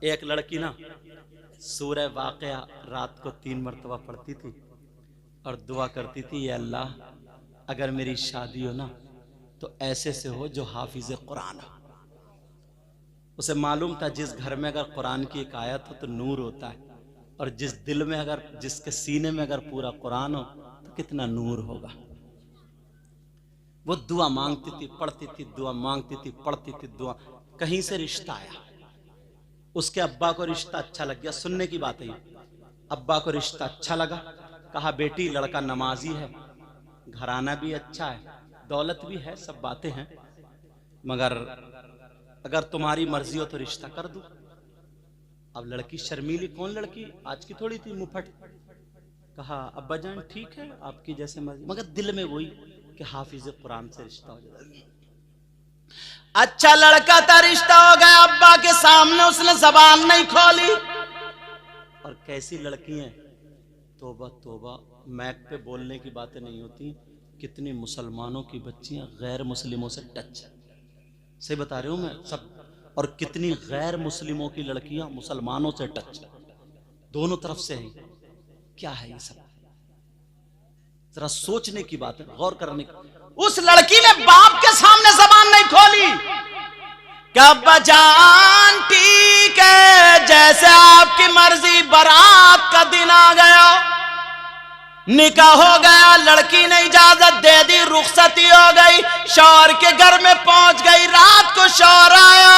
एक लड़की ना सूरह वाक़या रात को 3 मरतबा पढ़ती थी और दुआ करती थी, या अल्लाह अगर मेरी शादी हो ना तो ऐसे से हो जो हाफिज कुरान हो। उसे मालूम था जिस घर में अगर कुरान की एक आयत हो तो नूर होता है, और जिस दिल में अगर, जिसके सीने में अगर पूरा कुरान हो तो कितना नूर होगा। वो दुआ मांगती थी, पढ़ती थी, दुआ मांगती थी, पढ़ती थी, दुआ। कहीं से रिश्ता आया, उसके अब्बा को रिश्ता अच्छा लग गया। सुनने की बात है, अब्बा को रिश्ता अच्छा लगा। कहा बेटी लड़का नमाजी है, घराना भी अच्छा है, दौलत भी है, सब बातें हैं, मगर अगर तुम्हारी मर्जी हो तो रिश्ता कर दूं। अब लड़की शर्मीली, कौन लड़की आज की थोड़ी थी, मुफट। कहा अब्बा जान ठीक है आपकी जैसे मर्जी, मगर दिल में वही कि हाफिज कुरान से रिश्ता हो जाए। अच्छा लड़का था, रिश्ता हो गया, अब्बा के सामने उसने जबान नहीं खोली। और कैसी लड़की हैं, तोबा तोबा, मैक पे बोलने की बातें नहीं होती। कितनी मुसलमानों की बच्चियां गैर मुस्लिमों से टच, सही बता रही हूं मैं सब, और कितनी गैर मुस्लिमों की लड़कियां मुसलमानों से टच, दोनों तरफ से हैं। क्या है ये सब, जरा सोचने की बात है, गौर करने की। उस लड़की ने बाप के सामने जबान नहीं खोली कि अब्बा जान ठीक है, जैसे आपकी मर्जी, बारात का दिन आ गया, निकाह हो गया, लड़की ने इजाजत दे दी, रुखसती हो गई, शौहर के घर में पहुंच गई। रात को शौहर आया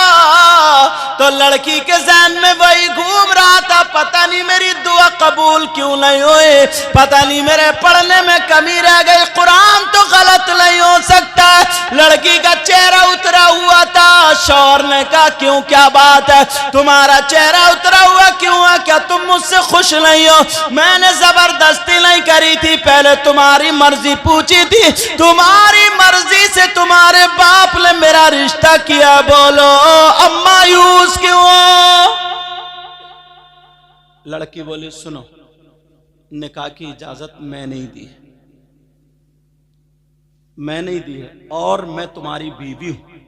तो लड़की के ज़हन में वही घूम रहा था, पता नहीं मेरी दुआ कबूल क्यों नहीं हुई, पता नहीं मेरे पढ़ने में कमी रह गई, कुरान तो गलत नहीं हो सकता। लड़की का चेहरा उतरा हुआ था। शौहर ने कहा क्यों, क्या बात है, तुम्हारा चेहरा उतरा हुआ क्यों है, क्या तुम मुझसे खुश नहीं हो? मैंने जबरदस्ती नहीं करी थी, पहले तुम्हारी मर्जी पूछी थी, तुम्हारी मर्जी से तुम्हारे बाप ने मेरा रिश्ता किया, बोलो अब मायूस क्यों हो? लड़की बोली सुनो, निकाह की इजाजत मैं नहीं दी, मैं नहीं दी है, और मैं तुम्हारी बीवी हूं,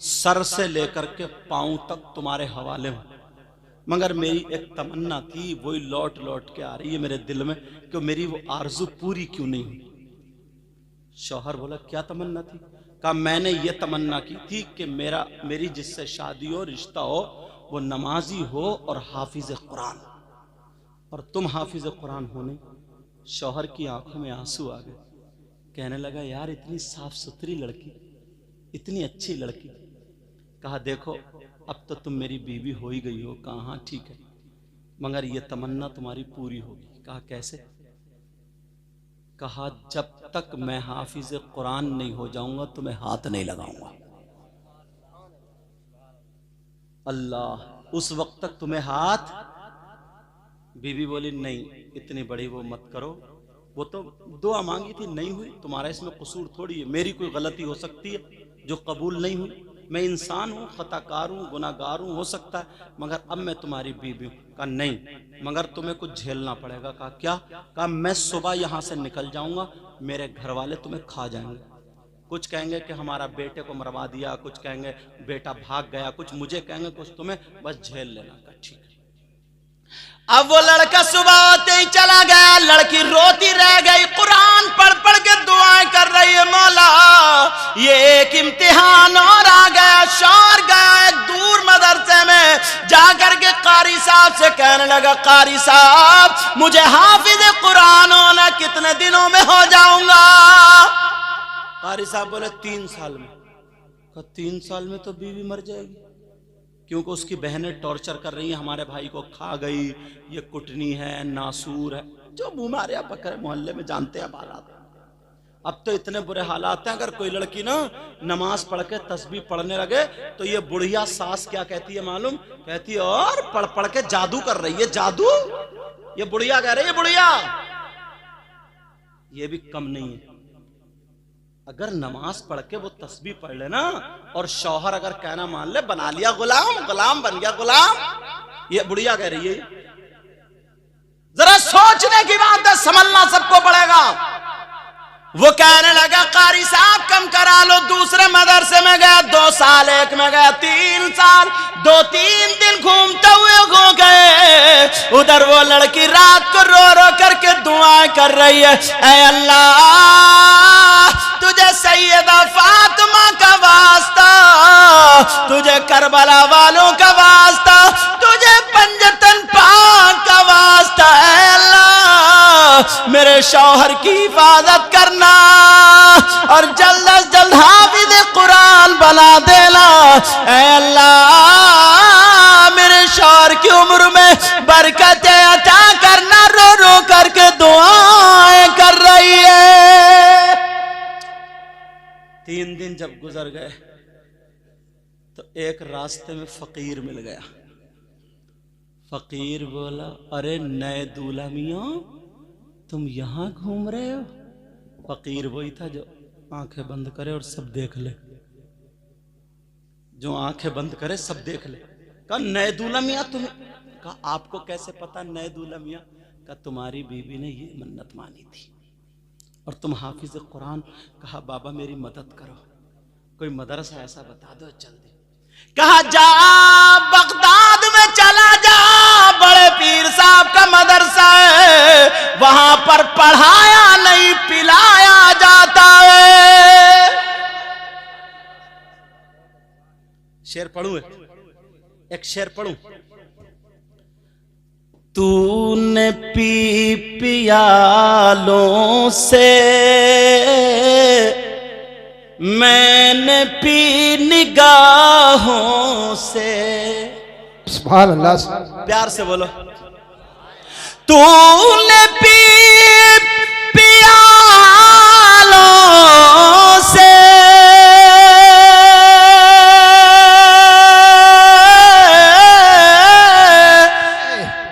सर से लेकर के पांव तक तुम्हारे हवाले हूं, मगर मेरी एक तमन्ना थी, वही लौट लौट के आ रही है मेरे दिल में, कि मेरी वो आरजू पूरी क्यों नहीं हुई। शौहर बोला क्या तमन्ना थी? कहा मैंने ये तमन्ना की थी कि मेरी जिससे शादी हो, रिश्ता हो, वो नमाजी हो और हाफिज कुरान, और तुम हाफिज कुरान हो नहीं। शौहर की आंखों में आंसू आ गए, कहने लगा यार इतनी साफ सुथरी लड़की, इतनी अच्छी लड़की। कहा देखो अब तो तुम मेरी बीवी हो ही गई हो। कहा हाँ ठीक है, मगर ये तमन्ना तुम्हारी पूरी होगी। कहा कैसे? कहा जब तक मैं हाफिज कुरान नहीं हो जाऊंगा तुम्हें हाथ नहीं लगाऊंगा। अल्लाह, उस वक्त तक तुम्हें हाथ। बीवी बोली नहीं, इतनी बड़ी वो मत करो, वो तो दुआ मांगी थी, नहीं हुई, तुम्हारा इसमें कसूर थोड़ी है, मेरी कोई गलती हो सकती है जो कबूल नहीं हुई, मैं इंसान हूँ, खताकार हूँ, गुनाहगार हूँ, हो सकता है, मगर अब मैं तुम्हारी बीवी हूँ। कहा नहीं, मगर तुम्हें कुछ झेलना पड़ेगा। कहा क्या? कहा मैं सुबह यहाँ से निकल जाऊँगा, मेरे घर वाले तुम्हें खा जाएंगे, कुछ कहेंगे कि हमारा बेटे को मरवा दिया, कुछ कहेंगे बेटा भाग गया, कुछ मुझे कहेंगे, कुछ तुम्हें, बस झेल लेना। कहा ठीक है। अब वो लड़का सुबह होते ही चला गया, लड़की रोती रह गई, कुरान पढ़ पढ़ के दुआएं कर रही है, मौला ये एक इम्तिहान और आ गया। शौहर गया एक दूर मदरसे में, जाकर के कारी साहब से कहने लगा कारी साहब मुझे हाफिज कुरान होना कितने दिनों में हो जाऊंगा? कारी साहब बोले 3 साल में। कहा 3 साल में तो बीवी मर जाएगी, क्योंकि उसकी बहनें टॉर्चर कर रही हैं, हमारे भाई को खा गई, ये कुटनी है, नासूर है, जो हमारे यहाँ बकरे मोहल्ले में जानते हैं हालात। अब तो इतने बुरे हालात हैं, अगर कोई लड़की ना नमाज पढ़ के तस्बीह पढ़ने लगे तो ये बुढ़िया सास क्या कहती है मालूम? कहती है और पढ़ पढ़ के जादू कर रही है, जादू। ये बुढ़िया कह रही है, बुढ़िया। ये भी कम नहीं है, अगर नमाज पढ़ के वो तस्बीह पढ़ लेना और शौहर अगर कहना मान ले, बना लिया गुलाम, गुलाम बन गया गुलाम। ये बुढ़िया कह रही है। जरा सोचने की बात है, समझना सबको पड़ेगा। वो कहने लगा कारी साहब कम करा लो। दूसरे मदरसे में गया, 2 साल, एक में गया 3 साल, 2-3 दिन घूमते हुए उधर वो लड़की रात को रो रो करके दुआएं कर रही है, ऐ अल्लाह तुझे सैयदा फातिमा का वास्ता, तुझे करबला वालों का वास्ता, तुझे पंजतन पाक का वास्ता, ऐ अल्लाह मेरे शौहर की हिफाजत करना और जल्द अज जल्द हाफिज कुरान बना देना। ऐ अल्लाह मेरे शौहर की उम्र में बरकतें अता करना। रो रो करके दुआएं कर रही है। 3 दिन जब गुजर गए तो एक रास्ते में फकीर मिल गया। फकीर बोला, अरे नए दूल्हा मियां तुम यहां घूम रहे हो? फकीर वही था जो आंखें बंद करे और सब देख ले, जो आंखें बंद करे सब देख ले। कहा नए दूल्हा मियां तुम? कहा आपको कैसे पता नए दूल्हा मियां? कहा तुम्हारी बीवी ने ये मन्नत मानी थी और तुम हाफिज कुरान। कहा बाबा मेरी मदद करो, कोई मदरसा ऐसा बता दो जल्दी। कहा जा बगदाद में चला जा, बड़े पीर साहब का मदरसा है, वहां पर पढ़ाया नहीं पिलाया जाता है। शेर पढ़ूं, एक शेर पढ़ूं। तूने पी पियालों से, मैंने पी निगाहों से। सुभान अल्लाह, प्यार से बोलो। तूने पी पियालों से,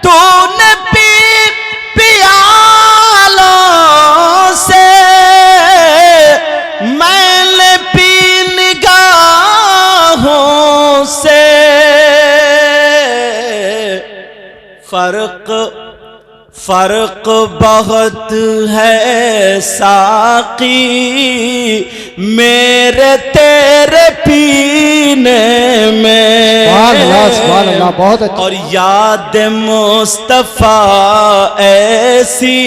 तूने पी पियालों से, मैंने पी निगाहों से। फर्क बहुत है साकी मेरे तेरे पीने में। सुभान अल्लाह, बहुत अच्छा। और याद मुस्तफा ऐसी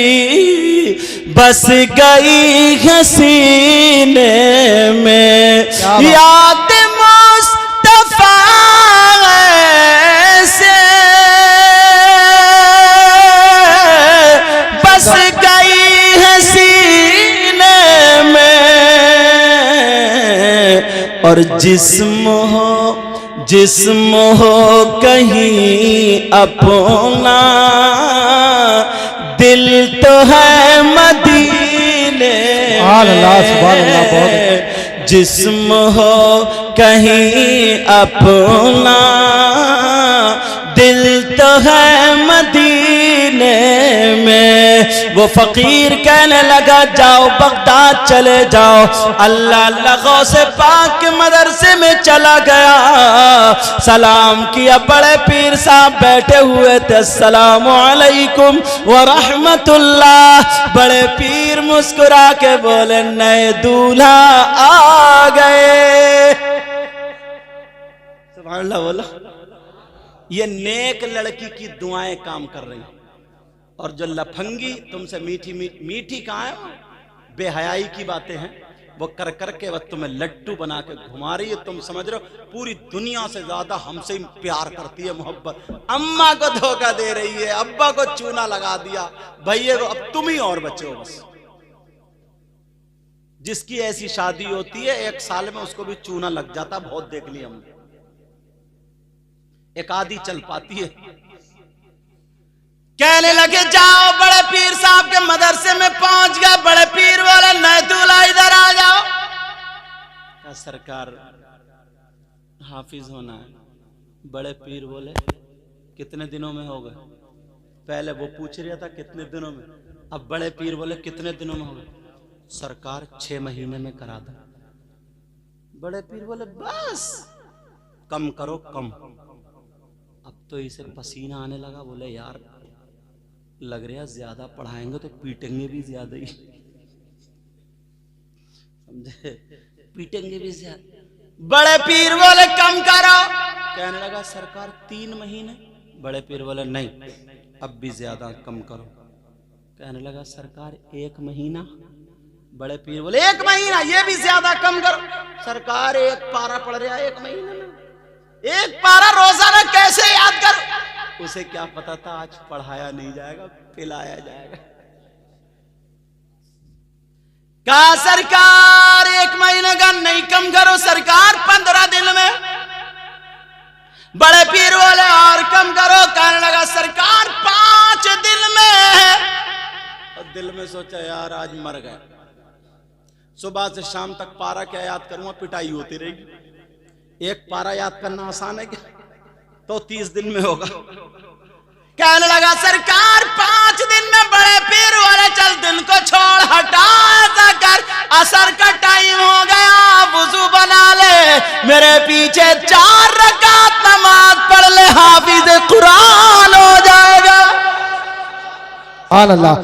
बस गई है सीने में। याद मुस्तफा ऐसे बस गई है सीने में। और जिस्म हो कहीं अपना, दिल तो है मदीने में। जिस्म हो कहीं अपना, दिल तो है मदीने में। वो फकीर कहने लगा जाओ बगदाद चले जाओ। अल्लाह अल्लाह से पाक के मदरसे में चला गया, सलाम किया। बड़े पीर साहब बैठे हुए थे, अस्सलामु अलैकुम व रहमतुल्लाह। बड़े पीर मुस्कुरा के बोले नए दूल्हा आ गए। सुभान अल्लाह बोला। ये नेक लड़की की दुआएं काम कर रही, और जो लफंगी तुमसे मीठी कहाँ है, बेहयाई की बातें हैं, वो कर कर के वक्त तुम्हें लट्टू बना के घुमा रही है। तुम समझ रहे हो पूरी दुनिया से ज्यादा हमसे ही प्यार करती है, मोहब्बत। अम्मा को धोखा दे रही है, अब्बा को चूना लगा दिया, भैया को, अब तुम ही और बचे हो बस। जिसकी ऐसी शादी होती है 1 साल में उसको भी चूना लग जाता, बहुत देख लिया हमने। एक आधी चल पाती है। कहने लगे जाओ बड़े पीर साहब के मदरसे में पहुंच गया। बड़े पीर बोले नए दूल्हा इधर आ जाओ। क्या सरकार हाफिज होना है? बड़े पीर बोले कितने दिनों में हो गए? पहले वो पूछ रहा था कितने दिनों में, अब बड़े पीर बोले कितने दिनों में हो गए? सरकार 6 महीने में करा दो। बड़े पीर बोले बस कम करो कम। अब तो इसे पसीना आने लगा। बोले यार लग रहा ज्यादा पढ़ाएंगे तो पीटेंगे भी ज्यादा ही, समझे, पीटेंगे भी ज्यादा। बड़े पीर बोले कम करो। कहने लगा सरकार 3 महीने। बड़े पीर बोले नहीं, अब भी ज्यादा कम करो। कहने लगा सरकार 1 महीना। बड़े पीर बोले 1 महीना, ये भी ज्यादा कम करो। सरकार 1 पारा पढ़ रहा है 1 महीने में, 1 पारा रोजाना कैसे याद करो। उसे क्या पता था आज पढ़ाया नहीं जाएगा, पिलाया जाएगा। कहा सरकार 1 महीने का नहीं कम करो, सरकार 15 दिन में। बड़े पीर बोले और कम करो। कहने लगा सरकार 5 दिन में। और दिल में सोचा यार आज मर गए, सुबह से शाम तक पारा क्या याद करूंगा, पिटाई होती रहेगी। 1 पारा याद करना आसान है क्या? तो 30 दिन में होगा। कहने लगा सरकार 5 दिन में। बड़े पीर वाले चल दिन को छोड़, हटा ऐसा कर, असर का टाइम हो गया, वुजू बना ले, मेरे पीछे 4 रकात नमाज पढ़ ले, हाफिज कुरान हो जाएगा। अल्लाह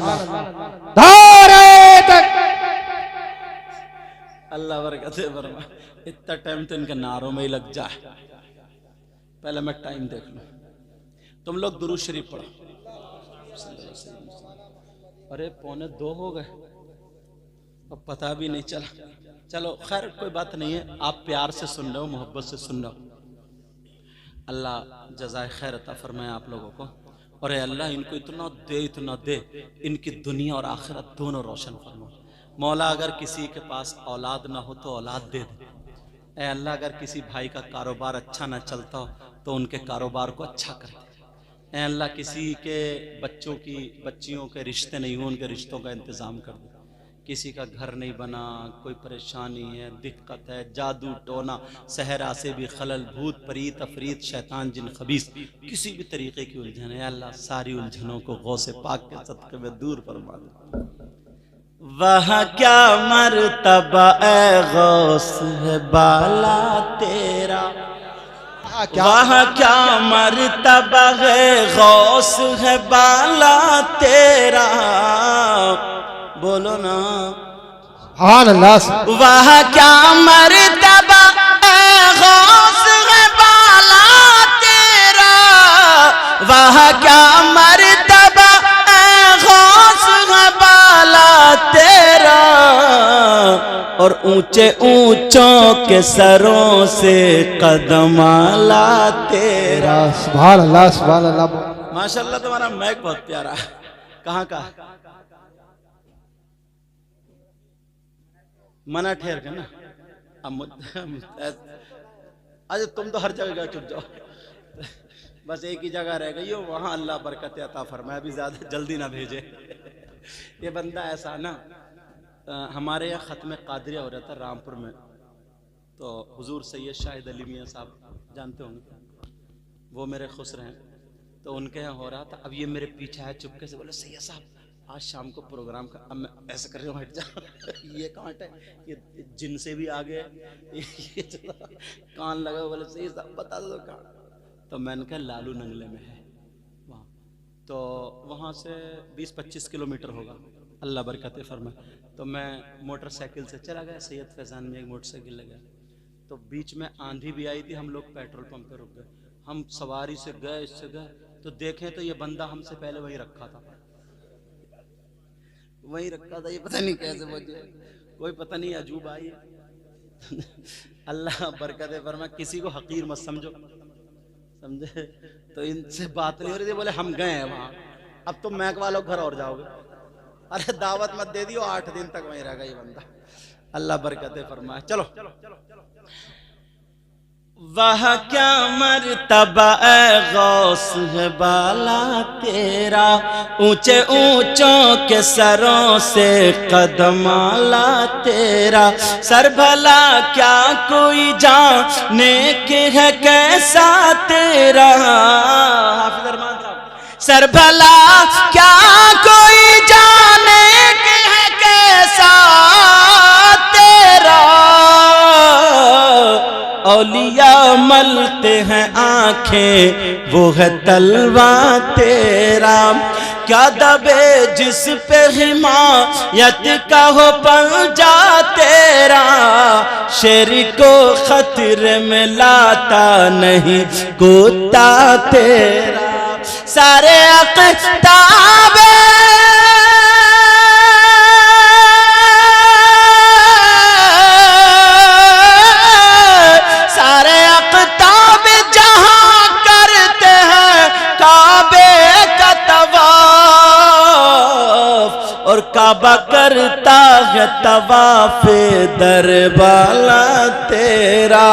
अल्लाह बरकत फरमा। इतना टाइम तो इनके नारों में ही लग जाए। पहले मैं टाइम देख लूं। तुम लोग दुरूद शरीफ पढ़ो। अरे 1:45 हो गए, अब पता भी नहीं चला। चलो खैर कोई बात नहीं है, आप प्यार से सुन रहे हो, मोहब्बत से सुन रहे हो। अल्लाह जज़ाए खैर अता फरमाए आप लोगों को। और अल्लाह इनको इतना दे, इनकी दुनिया और आखिरत दोनों रोशन फरमा। मौला अगर किसी के पास औलाद ना हो तो औलाद दे दे। ऐ अल्लाह अगर किसी भाई का कारोबार अच्छा ना चलता हो तो उनके कारोबार को अच्छा कर दे। ऐ अल्लाह किसी के बच्चियों के रिश्ते नहीं हो, उनके रिश्तों का इंतज़ाम कर दे। किसी का घर नहीं बना, कोई परेशानी है, दिक्कत है, जादू टोना, सहरा से भी खलल, भूत परीत अफरीत शैतान जिन खबीस, किसी भी तरीके की उलझन है अल्लाह सारी उलझनों को गौसे पाक के सदक़े में दूर फरमा दे। वह क्या मर्तबा ए गौस है बाला तेरा, वह क्या मर्तबा है गौस है बाला तेरा। बोलो ना अल्लाह। वह क्या मर्तबा ए गौस है बाला तेरा, वह क्या मर्तबा ए गौस है बाला तेरा। और ऊंचे ऊंचों के सरों से कदम आला तेरा। सुभान अल्लाह, सुभान अल्लाह। माशाल्लाह तुम्हारा मैक बहुत प्यारा है। कहाँ का? मना ठहर के ना। अरे तुम तो हर जगह चुप जाओ, बस एक ही जगह रह गई हो, वहां अल्लाह बरकत अता फरमाए, अभी ज्यादा जल्दी ना भेजे। ये बंदा ऐसा ना, हमारे यहाँ ख़त्म क़ादरिया हो रहा था रामपुर में, तो हुजूर सैयद शाहिद अली मियाँ साहब जानते होंगे, वो मेरे खुश रहे, तो उनके यहाँ हो रहा था। अब ये मेरे पीछे आया चुपके से, बोले सैयद साहब आज शाम को प्रोग्राम का। अब मैं ऐसे कर रही हूँ, हट जा। ये कांट है, ये जिन से भी आगे ये कान लगा। बोले सैयद साहब बता दो कहाँ। तो मैंने कहा लालू नंगले में है वहाँ, तो वहाँ से 20-25 किलोमीटर होगा, अल्लाह बरकत फरमाए। तो मैं मोटरसाइकिल से चला गया, सैयद फैज़ान में एक मोटरसाइकिल लगा, तो बीच में आंधी भी आई थी, हम लोग पेट्रोल पंप पे रुक गए। हम सवारी से गए, इससे गए तो देखें तो ये बंदा हमसे पहले वहीं रखा था, वहीं रखा था। ये पता नहीं कैसे पहुंचे, कोई पता नहीं अजूब आई है। अल्लाह बरकत फरमाए। किसी को हकीर मत समझो, समझे? तो इनसे बात नहीं हो रही थी, बोले हम गए हैं वहाँ, अब तुम मैक वालों घर और जाओगे। अरे दावत मत दे दियो, 8 दिन तक वहीं रहेगा ये बंदा। अल्लाह बरकत फरमाए। चलो, वह क्या मर्तबा ए गौस है बाला तेरा, ऊंचे ऊंचों के सरों से कदम आला तेरा। सर भला क्या कोई जाने के है कैसा तेरा। हाफिज अरमान साहब। सर भला क्या कोई जाने के है कैसा तेरा। औलिया मलते हैं आंखें, वो है तलवा तेरा। क्या दबे जिस पे हिमायत का हो पंजा तेरा। शेर को खतरे में लाता नहीं गोता तेरा। सारे अक़ताब सारे अक़ताब जहां करते हैं काबे का तवाफ, और काबा करता है तवाफ़े दरबाला तेरा।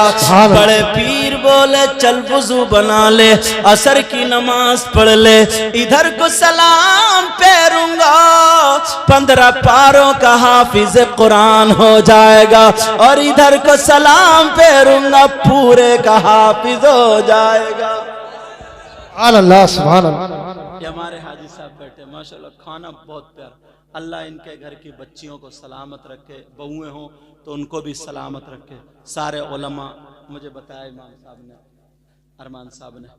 बड़े पीर बोले चल वुज़ू बना ले, असर की नमाज पढ़ ले, इधर को सलाम फेरूंगा 15 पारों का हाफिज कुरान हो जाएगा, और इधर को सलाम फेरूंगा पूरे का हाफिज हो जाएगा। सुभान अल्लाह, सुभान अल्लाह। ये हमारे हाजी साहब बैठे माशाल्लाह, खाना बहुत प्यारा। अल्लाह इनके घर की बच्चियों को सलामत रखे, बहुएं हों तो उनको भी सलामत रखे। सारे उलमा, मुझे बताया इमाम साहब ने, अरमान साहब ने,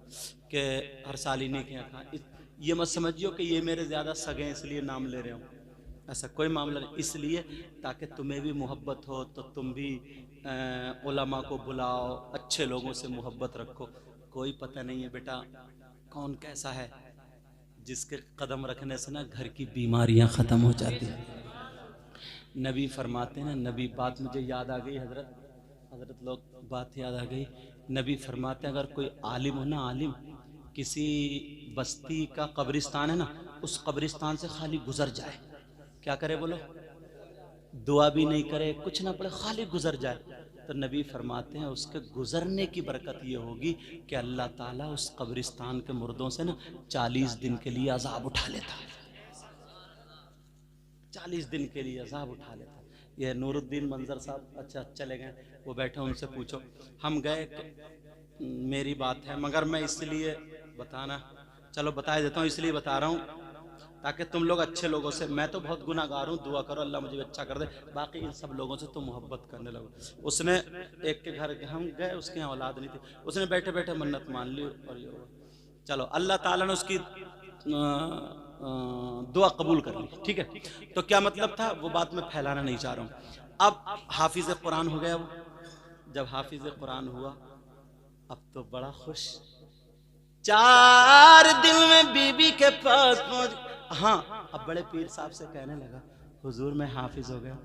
कि हर साल इन्हीं के यहाँ खाएं। ये मत समझियो कि ये मेरे ज़्यादा सगे इसलिए नाम ले रहे हो, ऐसा कोई मामला नहीं। इसलिए ताकि तुम्हें भी मोहब्बत हो तो तुम भी उलमा को बुलाओ, अच्छे लोगों से मोहब्बत रखो। कोई पता नहीं है बेटा कौन कैसा है, जिसके कदम रखने से ना घर की बीमारियां ख़त्म हो जाती हैं। नबी फरमाते हैं ना, नबी बात मुझे याद आ गई, हजरत लोग बात याद आ गई। नबी फरमाते हैं अगर कोई आलिम हो ना, आलिम किसी बस्ती का कब्रिस्तान है ना, उस कब्रिस्तान से खाली गुजर जाए, क्या करे बोलो, दुआ भी नहीं करे, कुछ ना पड़े, खाली गुजर जाए, तो नबी फरमाते हैं उसके गुजरने की बरकत ये होगी कि अल्लाह ताला उस कब्रिस्तान के मुर्दों से ना 40 दिन के लिए अजाब उठा लेता है, 40 दिन के लिए अजाब उठा लेता है। ये नूरुद्दीन मंजर साहब अच्छा चले गए, वो बैठे, उनसे पूछो। हम गए, मेरी बात है मगर मैं इसलिए बताना, चलो बता देता हूँ, इसलिए बता रहा हूँ ताकि तुम लोग अच्छे लोगों से, मैं तो बहुत गुनाहगार हूँ, दुआ करो अल्लाह मुझे अच्छा कर दे, बाकी इन सब लोगों से तुम मोहब्बत करने लगो। उसने एक के घर हम गए, उसके यहाँ औलाद नहीं थी, उसने बैठे बैठे मन्नत मान ली और ये चलो अल्लाह ताला ने उसकी दुआ कबूल कर ली, ठीक है। तो क्या मतलब था वो बात मैं फैलाना नहीं चाह रहा हूँ। अब हाफिज कुरान हो गया वो, जब हाफिज कुरान हुआ अब तो बड़ा खुश, 4 दिन में बीबी के पास पहुंच। हाँ, अब बड़े पीर साहब से कहने लगा हुजूर मैं हाफिज हो गया।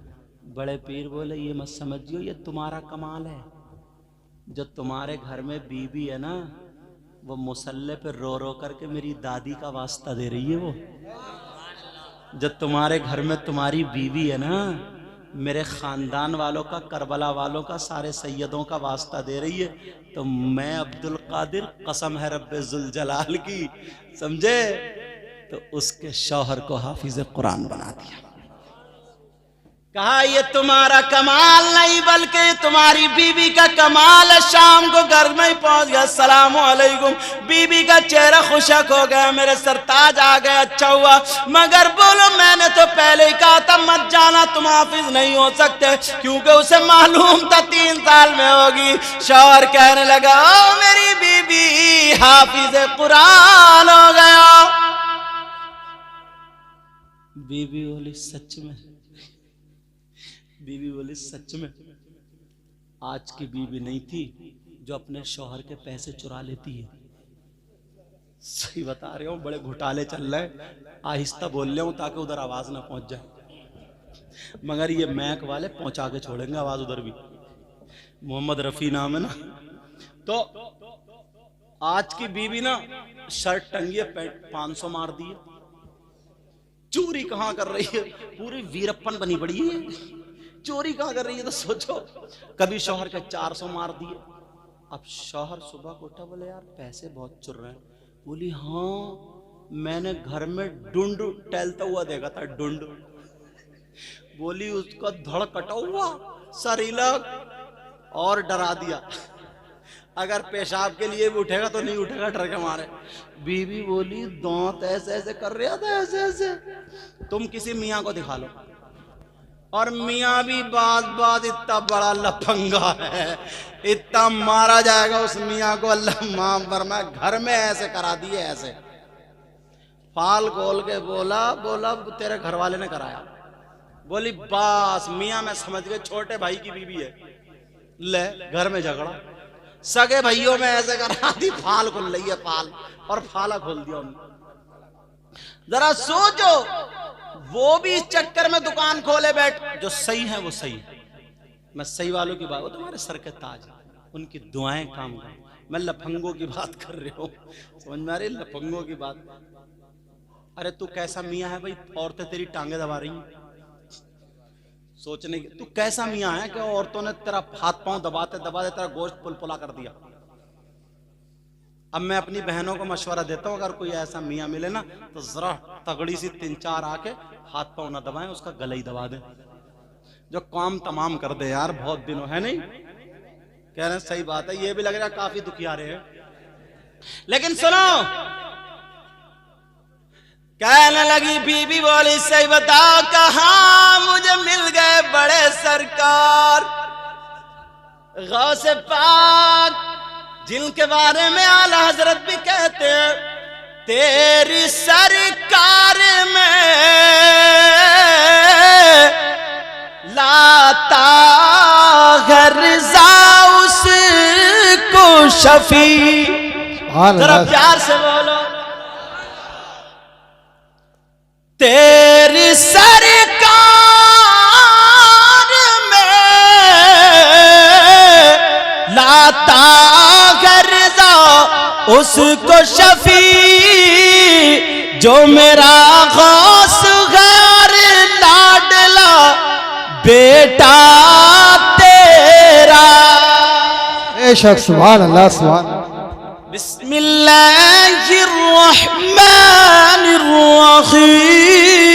बड़े पीर बोले ये मत समझियो ये तुम्हारा कमाल है, जो तुम्हारे घर में बीबी है ना वो मुसल्ले पे रो रो करके मेरी दादी का वास्ता दे रही है। वो जो तुम्हारे घर में तुम्हारी बीवी है ना मेरे खानदान वालों का, करबला वालों का, सारे सैयदों का वास्ता दे रही है। तो मैं अब्दुल कादिर कसम है रब्बे जुल जलाल की, समझे, तो उसके शौहर को हाफिज कुरान बना दिया। कहा ये तुम्हारा कमाल नहीं बल्कि तुम्हारी बीवी का कमाल है। शाम को घर में ही पहुंच गया, अस्सलाम वालेकुम, बीवी का चेहरा खुशक हो गया, मेरे सरताज आ गए, अच्छा हुआ, मगर बोलो मैंने तो पहले ही कहा था मत जाना, तुम हाफिज नहीं हो सकते, क्योंकि उसे मालूम था 3 साल में होगी। शौहर कहने लगा ओ मेरी बीवी हाफिज कुरान हो गया। बीवी बोली सच में? बीवी बोली सच में। आज की बीवी नहीं थी जो अपने शौहर के पैसे चुरा लेती है। सही बता रहे हो, बड़े घोटाले चल रहे हैं, आहिस्ता बोल रहा हूं ताकि उधर आवाज ना पहुंच जाए, मगर ये मैक वाले पहुंचा के छोड़ेंगे आवाज उधर भी। मोहम्मद रफी नाम है ना। तो आज की बीवी ना शर्ट टंगी है, 500 मार दी है, चोरी कहां कर रही है, पूरी वीरप्पन बनी पड़ी है, चोरी कहां कर रही है। तो सोचो कभी शौहर के 400 मार दिए। अब शौहर सुबह को उठा, बोले यार पैसे बहुत चुर रहे हैं। बोली हाँ मैंने घर में डुंड टहलता हुआ देखा था, डुंड। बोली उसका धड़ कटा हुआ, सर हिलक और डरा दिया, अगर पेशाब के लिए भी उठेगा तो नहीं उठेगा डर के मारे। बीवी बोली दांत ऐसे ऐसे कर रहा था, ऐसे ऐसे, तुम किसी मियाँ को दिखा लो। और मियाँ भी बात इतना बड़ा लफंगा है, इतना मारा जाएगा उस मियाँ को, अल्लाह माफ फरमाए, घर में ऐसे करा दिए, ऐसे फाल खोल के बोला तेरे घर वाले ने कराया। बोली बस मियाँ मैं समझ गए छोटे भाई की बीवी है, ले घर में झगड़ा, सगे भाइयों में ऐसे करा दी, फाल खुल रही है, और फाला खोल दिया उन्होंने। जरा सोचो, वो भी इस चक्कर में दुकान खोले बैठ। जो सही है वो सही है, मैं सही वालों की बात, वो तुम्हारे सर के ताज है, उनकी दुआएं काम करें। मैं लफंगों की बात कर रही हूँ, समझ में आ रही? लफंगों की बात। अरे तू कैसा मियाँ है भाई, औरतें तेरी टांगे दबा रही हैं, सोचने की। तू कैसा मियाँ है कि औरतों ने तेरा हाथ पांव दबाते दबाते तेरा गोश्त पुलपुला कर दिया। अब मैं अपनी बहनों को मशवरा देता हूँ, अगर कोई ऐसा मियाँ मिले ना तो जरा तगड़ी सी 3-4 आके हाथ पांव ना दबाएं, उसका गला ही दबा दे, जो काम तमाम कर दे यार। बहुत दिनों है नहीं कह रहे हैं, सही बात है। ये भी लग रहा है काफी दुखियारे हैं, लेकिन सुनो, कहने लगी बीबी बोली सही बताओ कहां मुझे मिल गए बड़े सरकार गौसे पाक, जिनके बारे में आला हजरत भी कहते हैं तेरी सरकार में लाता है रिज़ा उसको शफी। जरा प्यार से बोलो, तेरी सरकार में लाता है रिज़ा उसको शफी, जो मेरा गौस गार लाडला बेटा तेरा। बेशक, सुभान अल्लाह, सुभान। बिस्मिल्लाहिर्रहमानिर्रहीम।